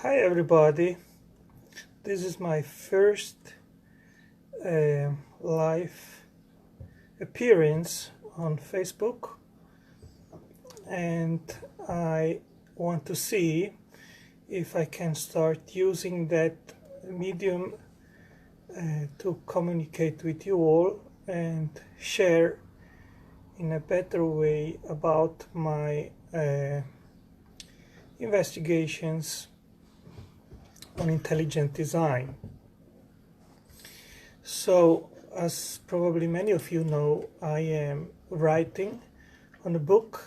Hi everybody, this is my first live appearance on Facebook, and I want to see if I can start using that medium to communicate with you all and share in a better way about my investigations on intelligent design. So, as probably many of you know, I am writing on a book.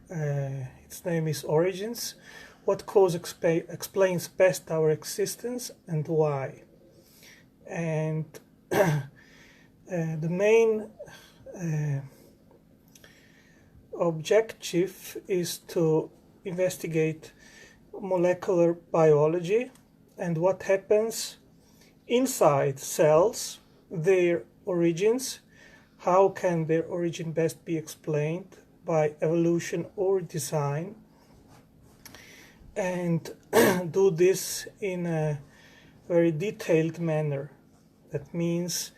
Its name is Origins: What Cause Explains Best Our Existence and Why. And the main objective is to investigate molecular biology and what happens inside cells, their origins, how can their origin best be explained by evolution or design, and do this in a very detailed manner. That means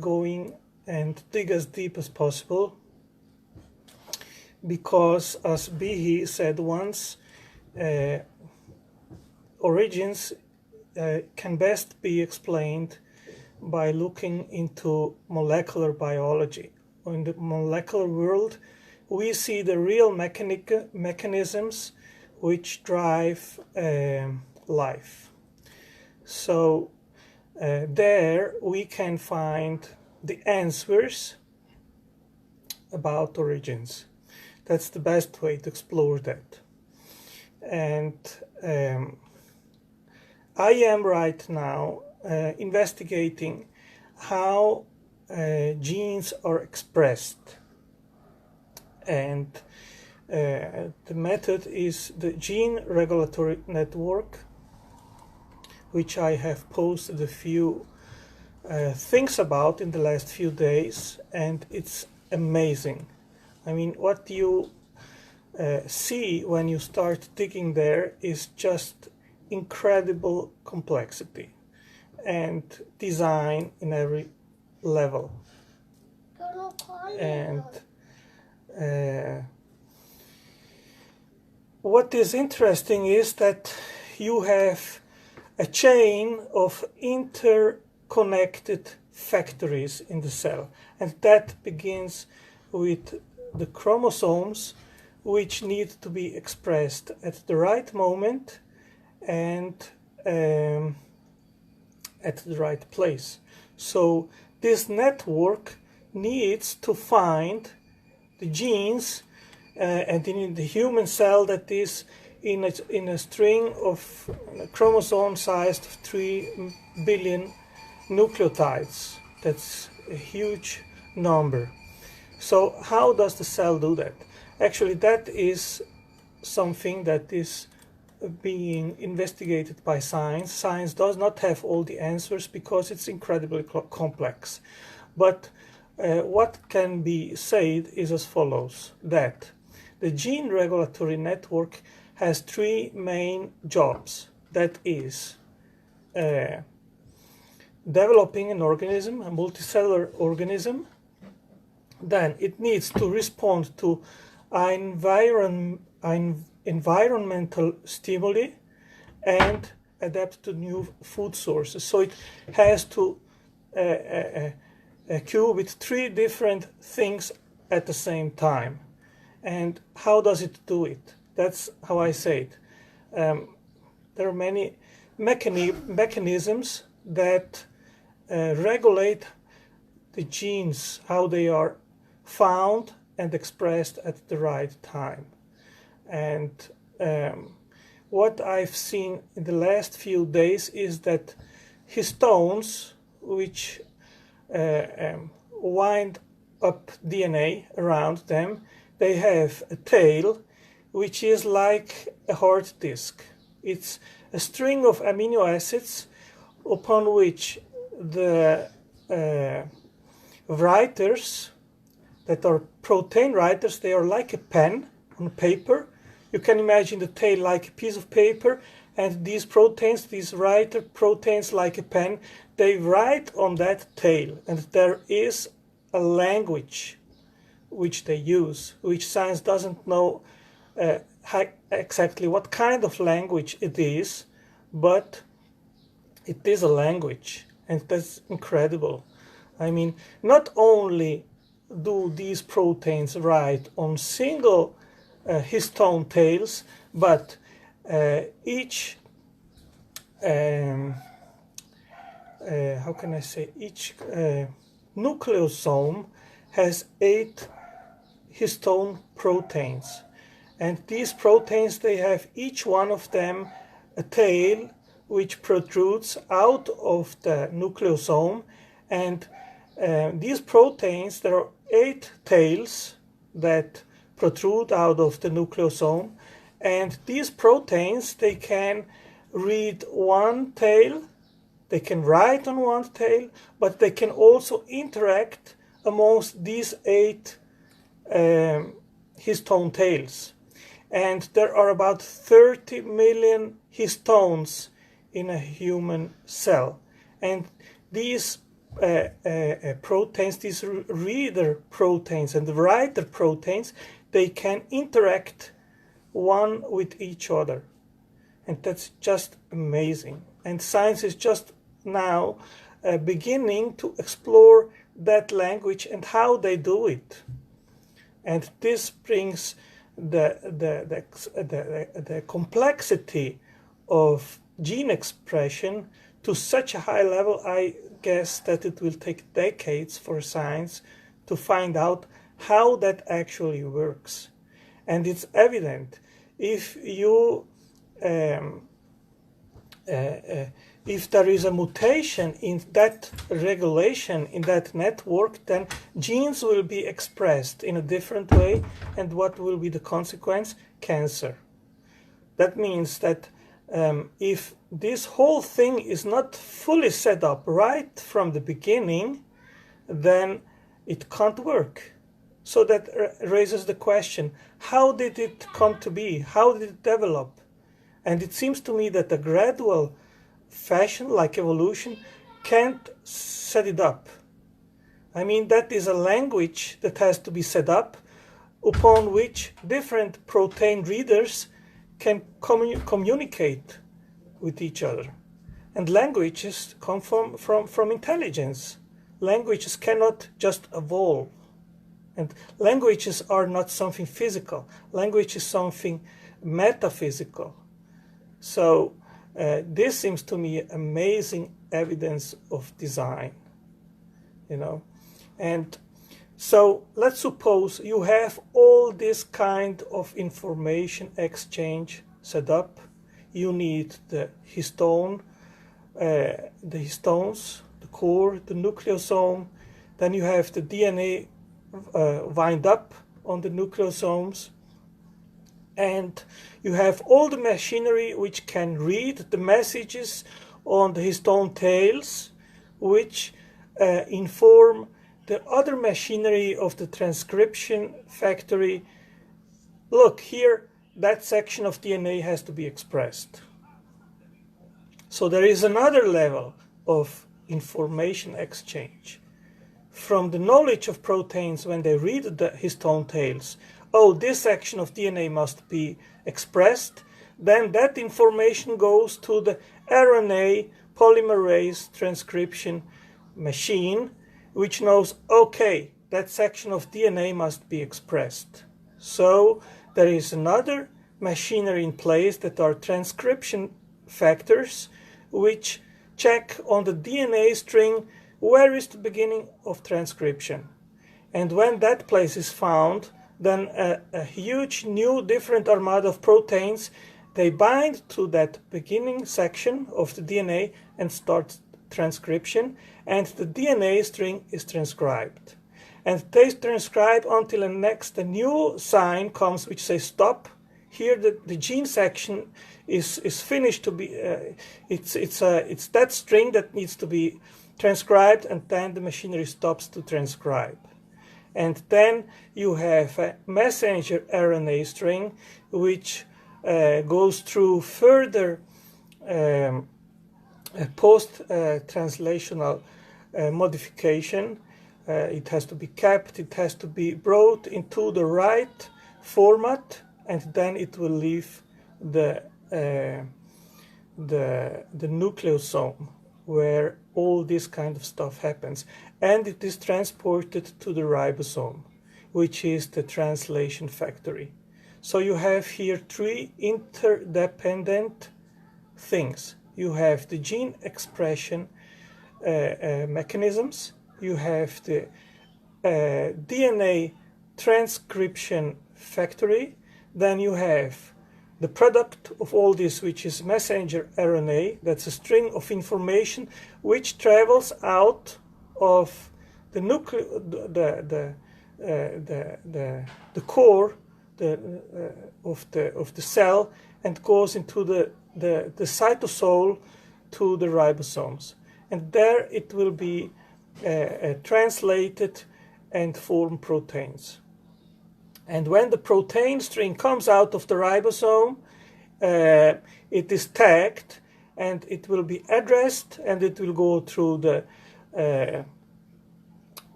going and dig as deep as possible, because as Behe said once, origins can best be explained by looking into molecular biology. In the molecular world, we see the real mechanisms which drive life. So there we can find the answers about origins. That's the best way to explore that. And I am right now investigating how genes are expressed, and the method is the gene regulatory network, which I have posted a few things about in the last few days, and it's amazing. I mean, what you see when you start digging there is just incredible complexity and design in every level. And what is interesting is that you have a chain of interconnected factories in the cell, and that begins with the chromosomes, which need to be expressed at the right moment and at the right place. So this network needs to find the genes, and in the human cell, that is in a string of chromosome-sized 3 billion nucleotides. That's a huge number. So how does the cell do that? Actually, that is something that is being investigated by science. Science does not have all the answers because it's incredibly complex. But what can be said is as follows: that the gene regulatory network has three main jobs. That is developing an organism, a multicellular organism. Then it needs to respond to environmental stimuli and adapt to new food sources. So it has to occur with three different things at the same time. And how does it do it? That's how I say it. There are many mechanisms that regulate the genes, how they are found and expressed at the right time. And what I've seen in the last few days is that histones, which wind up DNA around them, they have a tail which is like a hard disk. It's a string of amino acids upon which the writers that are protein writers, they are like a pen on paper. You can imagine the tail like a piece of paper, and these proteins, these writer proteins like a pen, they write on that tail, and there is a language which they use, which science doesn't know exactly what kind of language it is, but it is a language, and that's incredible. I mean, not only do these proteins write on single histone tails, but each how can I say, each nucleosome has 8 histone proteins, and these proteins, they have each one of them a tail which protrudes out of the nucleosome, and these proteins, there are 8 tails that protrude out of the nucleosome, and these proteins, they can read one tail, they can write on one tail, but they can also interact amongst these 8 histone tails. And there are about 30 million histones in a human cell. And these proteins, these reader proteins and the writer proteins, they can interact one with each other. And that's just amazing. And science is just now beginning to explore that language and how they do it. And this brings the complexity of gene expression to such a high level. I guess that it will take decades for science to find out how that actually works. And it's evident if you if there is a mutation in that regulation, in that network, then genes will be expressed in a different way, and what will be the consequence? Cancer. That means that if this whole thing is not fully set up right from the beginning, then it can't work. So that raises the question, how did it come to be? How did it develop? And it seems to me that a gradual fashion, like evolution, can't set it up. I mean, that is a language that has to be set up, upon which different protein readers can communicate with each other. And languages come from intelligence. Languages cannot just evolve. And languages are not something physical. Language is something metaphysical. So this seems to me amazing evidence of design, you know. And so let's suppose you have all this kind of information exchange set up. You need the histone, the histones, the core, the nucleosome. Then you have the DNA wind up on the nucleosomes. And you have all the machinery which can read the messages on the histone tails, which inform the other machinery of the transcription factory. Look, here, that section of DNA has to be expressed. So there is another level of information exchange. From the knowledge of proteins when they read the histone tails, oh, this section of DNA must be expressed, then that information goes to the RNA polymerase transcription machine, which knows, okay, that section of DNA must be expressed. So there is another machinery in place that are transcription factors, which check on the DNA string where is the beginning of transcription. And when that place is found, then a huge new different armada of proteins, they bind to that beginning section of the DNA and start transcription, and the DNA string is transcribed. And they transcribe until a new sign comes which says stop. Here the gene section is finished to be, it's that string that needs to be transcribed, and then the machinery stops to transcribe. And then you have a messenger RNA string which goes through further post-translational modification. It has to be kept, it has to be brought into the right format, and then it will leave the nucleosome where all this kind of stuff happens, and it is transported to the ribosome, which is the translation factory. So you have here three interdependent things. You have the gene expression mechanisms, you have the DNA transcription factory, then you have the product of all this, which is messenger RNA. That's a string of information which travels out of the core of the cell and goes into the cytosol to the ribosomes, and there it will be translated and form proteins. And when the protein string comes out of the ribosome, it is tagged and it will be addressed, and it will go through the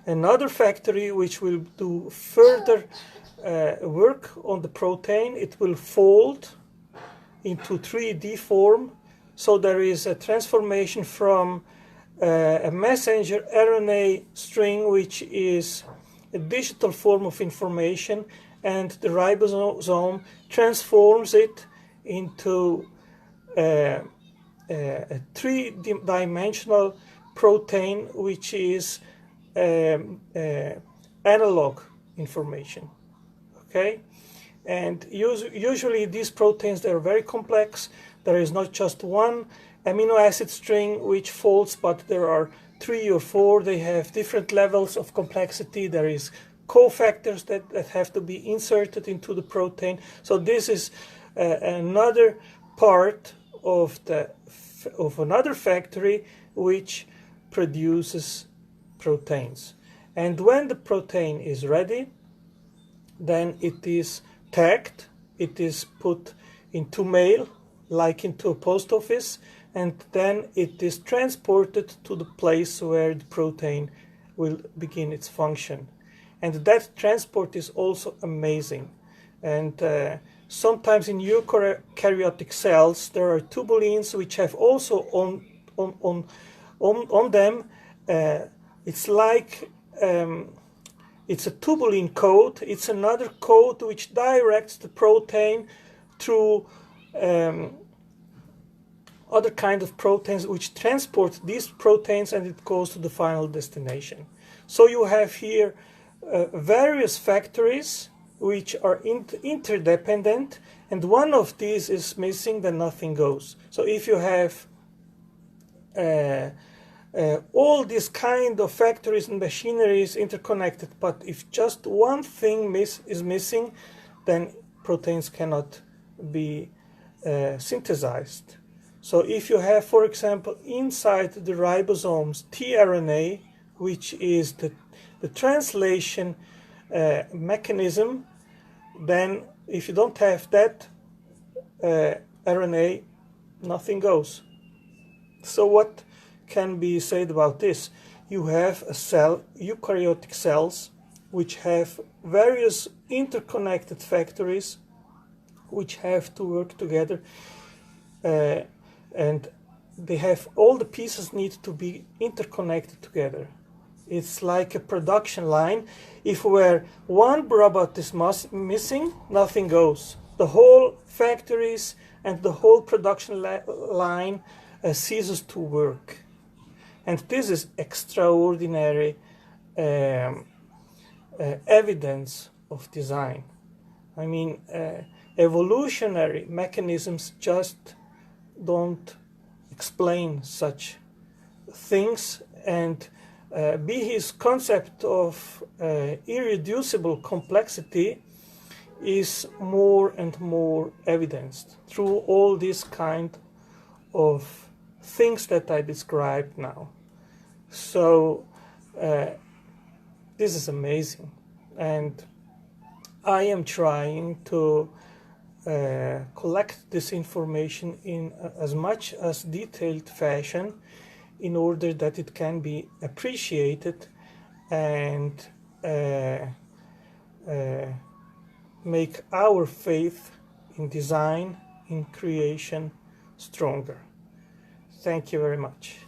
another factory which will do further work on the protein. It will fold into 3D form, so there is a transformation from a messenger RNA string, which is a digital form of information, and the ribosome transforms it into a three-dimensional protein, which is analog information. Okay, and usually these proteins, they are very complex. There is not just one amino acid string which folds, but there are 3 or 4. They have different levels of complexity. There is cofactors that have to be inserted into the protein. So this is another part of another factory which produces proteins. And when the protein is ready, then it is tagged, it is put into mail, like into a post office, and then it is transported to the place where the protein will begin its function. And that transport is also amazing. And sometimes in eukaryotic cells there are tubulins which have also on them. It's like it's a tubulin code. It's another code which directs the protein through other kind of proteins which transport these proteins, and it goes to the final destination. So you have here various factories which are interdependent, and one of these is missing, then nothing goes. So if you have all these kind of factories and machineries interconnected, but if just one thing is missing, then proteins cannot be synthesized. So if you have, for example, inside the ribosomes tRNA, which is the translation mechanism, then if you don't have that RNA, nothing goes. So what can be said about this? You have a cell, eukaryotic cells, which have various interconnected factories which have to work together, and they have all the pieces need to be interconnected together. It's like a production line. If where one robot is missing, nothing goes. The whole factories and the whole production line ceases to work. And this is extraordinary evidence of design. I mean, evolutionary mechanisms just don't explain such things, and Behe's concept of irreducible complexity is more and more evidenced through all these kind of things that I described now. So This is amazing, and I am trying to collect this information in as much as detailed fashion in order that it can be appreciated and make our faith in design, in creation, stronger. Thank you very much.